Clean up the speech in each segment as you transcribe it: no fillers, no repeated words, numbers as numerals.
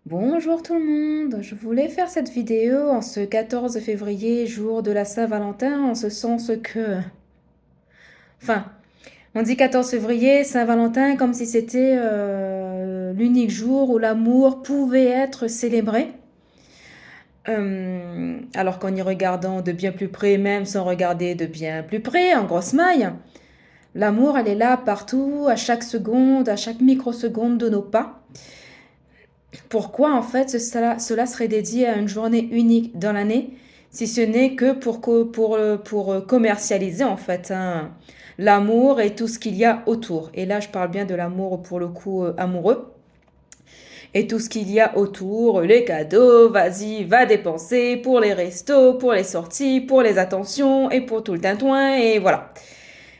Bonjour tout le monde, je voulais faire cette vidéo en ce 14 février, jour de la Saint-Valentin, en ce sens que... Enfin, on dit 14 février, Saint-Valentin, comme si c'était l'unique jour où l'amour pouvait être célébré. Alors qu'en y regardant de bien plus près, même sans regarder de bien plus près, en grosse maille, l'amour, elle est là partout, à chaque seconde, à chaque microseconde de nos pas. Pourquoi en fait cela serait dédié à une journée unique dans l'année, si ce n'est que pour commercialiser en fait hein, l'amour et tout ce qu'il y a autour. Et là, je parle bien de l'amour pour le coup amoureux. Et tout ce qu'il y a autour, les cadeaux, vas-y, va dépenser pour les restos, pour les sorties, pour les attentions et pour tout le tintouin, et voilà.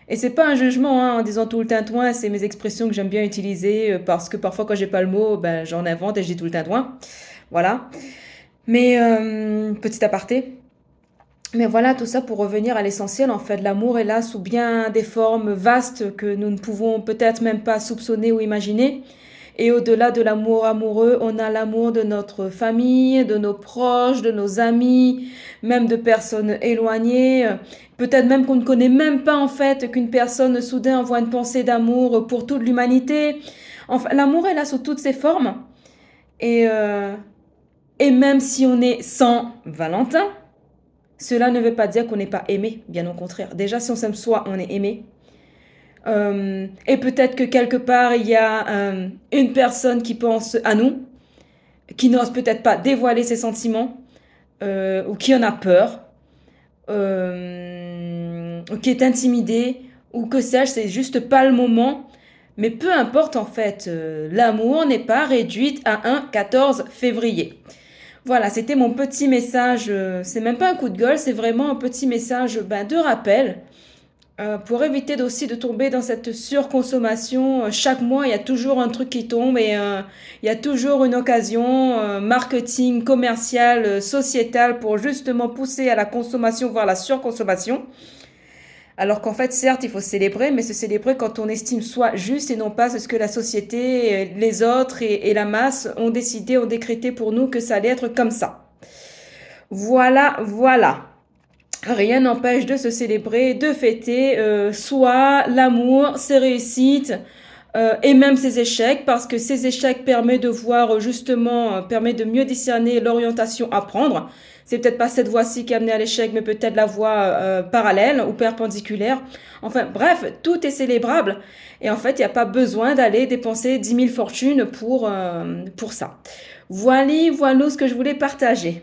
Et c'est pas un jugement hein, en disant tout le tintouin, c'est mes expressions que j'aime bien utiliser parce que parfois quand j'ai pas le mot, ben j'en invente et je dis tout le tintouin. Voilà. Mais petit aparté. Mais voilà, tout ça pour revenir à l'essentiel, en fait, l'amour est là sous bien des formes vastes que nous ne pouvons peut-être même pas soupçonner ou imaginer. Et au-delà de l'amour amoureux, on a l'amour de notre famille, de nos proches, de nos amis, même de personnes éloignées. Peut-être même qu'on ne connaît même pas en fait qu'une personne soudain envoie une pensée d'amour pour toute l'humanité. Enfin, l'amour est là sous toutes ses formes. Et, euh, et même si on est sans Valentin, cela ne veut pas dire qu'on n'est pas aimé, bien au contraire. Déjà, si on s'aime soi, on est aimé. Et peut-être que quelque part, il y a une personne qui pense à nous, qui n'ose peut-être pas dévoiler ses sentiments, ou qui en a peur, ou qui est intimidée, ou que sais-je, c'est juste pas le moment. Mais peu importe en fait, l'amour n'est pas réduit à un 14 février. Voilà, c'était mon petit message, c'est même pas un coup de gueule, c'est vraiment un petit message de rappel pour éviter aussi de tomber dans cette surconsommation. Chaque mois, il y a toujours un truc qui tombe et il y a toujours une occasion marketing, commercial, sociétal pour justement pousser à la consommation, voire la surconsommation. Alors qu'en fait, certes, il faut célébrer, mais se célébrer quand on estime soi juste et non pas ce que la société, les autres et la masse ont décidé, ont décrété pour nous que ça allait être comme ça. Voilà, voilà. Rien n'empêche de se célébrer, de fêter soi, l'amour, ses réussites et même ses échecs, parce que ces échecs permettent de voir justement, permet de mieux discerner l'orientation à prendre. C'est peut-être pas cette voie-ci qui a amené à l'échec, mais peut-être la voie parallèle ou perpendiculaire. Enfin bref, tout est célébrable et en fait, il n'y a pas besoin d'aller dépenser 10 000 fortunes pour ça. Voilà ce que je voulais partager.